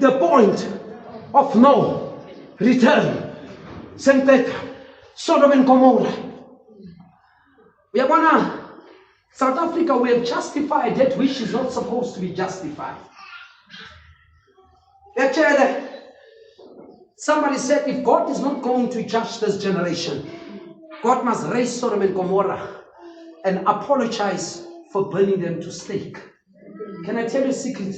the point of no return. St. Peter, Sodom and Gomorrah. We are gonna, South Africa, we have justified that which is not supposed to be justified. Actually, somebody said if God is not going to judge this generation, God must raise Sodom and Gomorrah and apologize for burning them to stake. Can I tell you a secret?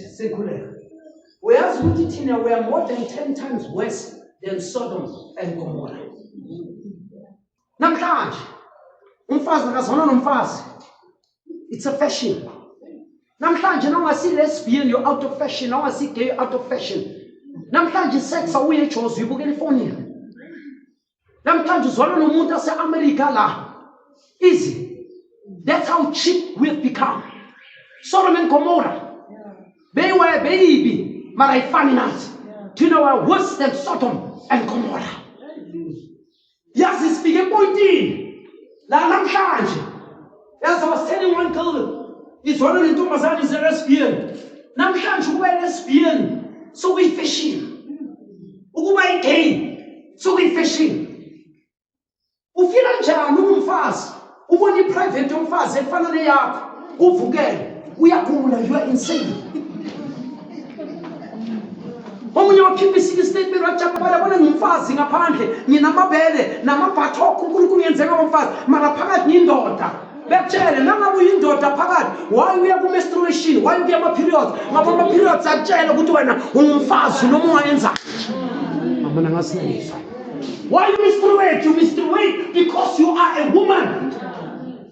Whereas we are more than 10 times worse than Sodom and Gomorrah. Namhlanje, umfazi akazona nomfazi. It's a fashion. Namhlanje nawungasi lesbian, you're out of fashion. Nawungasi gay, out of fashion. Namhlanje sex awuye eJozi uyibukela efonini. Namhlanje uzwana nomuntu ase-America la. Easy. That's how cheap we've become. Sodom and Gomorrah. They were baby, but I find out. You know are worse than Sodom and Gomorrah. Yes, it's big pointing. La namhlanje. As I was telling one girl, it's one of the Thomasan is a lesbian. Namhlanje ukuba lesbian, so we fishing. Ukuba gay, so we fishing. Ufila njani umfazi? Ubona iprivate yomfazi efana neyakho. Uvukele, uyagula, you are insane. Omunye wakhipha statement wajabula bona ngumfazi ngaphandle, nginamabele namabhathoko uNkulunkulu yenzeka ngomfazi, mara phakathi ngiyindoda. Bekutshele nangabe uyindoda phakathi, why uya ku menstruation, why uya ama periods, ngoba ama periods akutshela ukuthi wena ungumfazi noma ungayenza. Amana ngasinisa. Why you menstruate? You menstruate because you are a woman.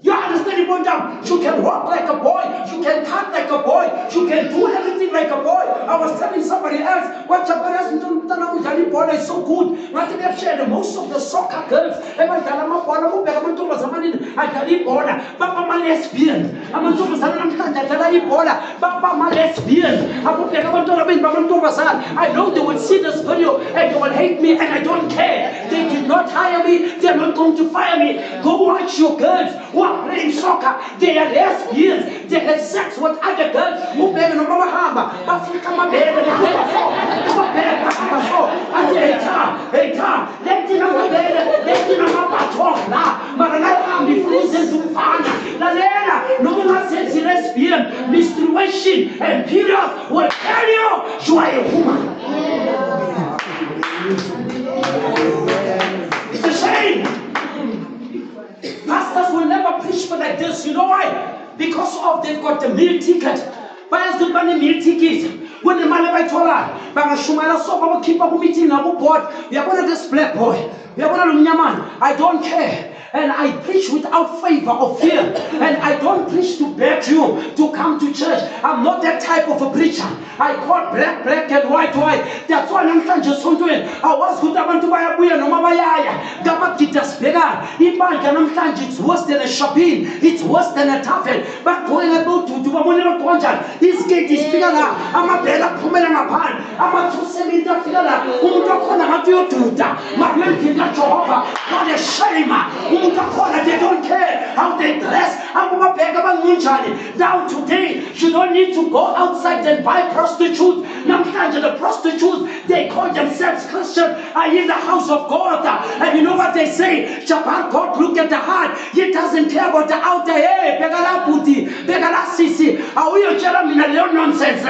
You understand it, Bonjam? You can walk like a boy. You can cut like a boy. You can do everything like a boy. I was telling somebody else, what Japanese is so good. Most of the soccer girls, Papa my lesbian. I know they will see this video and they will hate me and I don't care. They did not hire me. They're not going to fire me. Go watch your girls who are playing soccer. They are lesbians. They have sex with other girls. Menstruation and period will tell you are a woman. It's a shame. Pastors will never preach for like this. You know why? Because of they've got the meal ticket. Pastors don't buy the meal ticket. When the man by Tola, Bangashumala so keep up meeting on board. We are going to this black boy. We are going to man. I don't care. And I preach without favor or fear. And I don't preach to beg you to come to church. I'm not that type of a preacher. I call black, black and white, white. That's why I'm trying to doing. I was good about to buy a buya no mabaya. Gabakitas bega. It's worse than a shopping. It's worse than a tavern. But going about to do a money contract. This gate is bigger. I'm a better woman and a pan. I'm a two semi the figure. Who don't want to do that? My will not Jehovah. What a shame. They don't care how they dress. Now today, you don't need to go outside and buy prostitutes. Now the prostitutes, they call themselves Christian, are in the house of God. And you know what they say? Japan, God look at the heart. He doesn't care about the outer. Hey, Begala Puti, Begala Sisi. Are we a gentleman? Nonsense.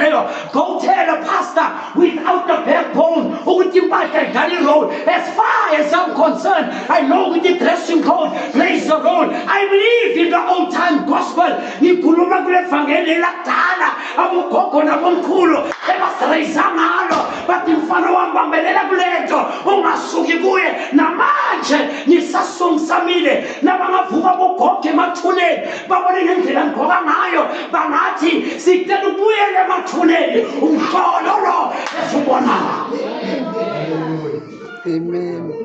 Go tell the pastor without the backbone who would give back a Gully Road. As far as I'm concerned, I know with the dressing code plays the role. I believe in the old time gospel. Nikuluma kule fangele la tala. Abu koko na bomkulo. Eba sreizamalo. But mfano wambambelela kuleto. Ungasuki kuye. Na manje. Nisasung samile. Na mga vuva bukoke matune. Babone ngendlela nkoka ngayo. Bangathi sikutela ubuyele mathuneni. Umhlololo esubona. Amen.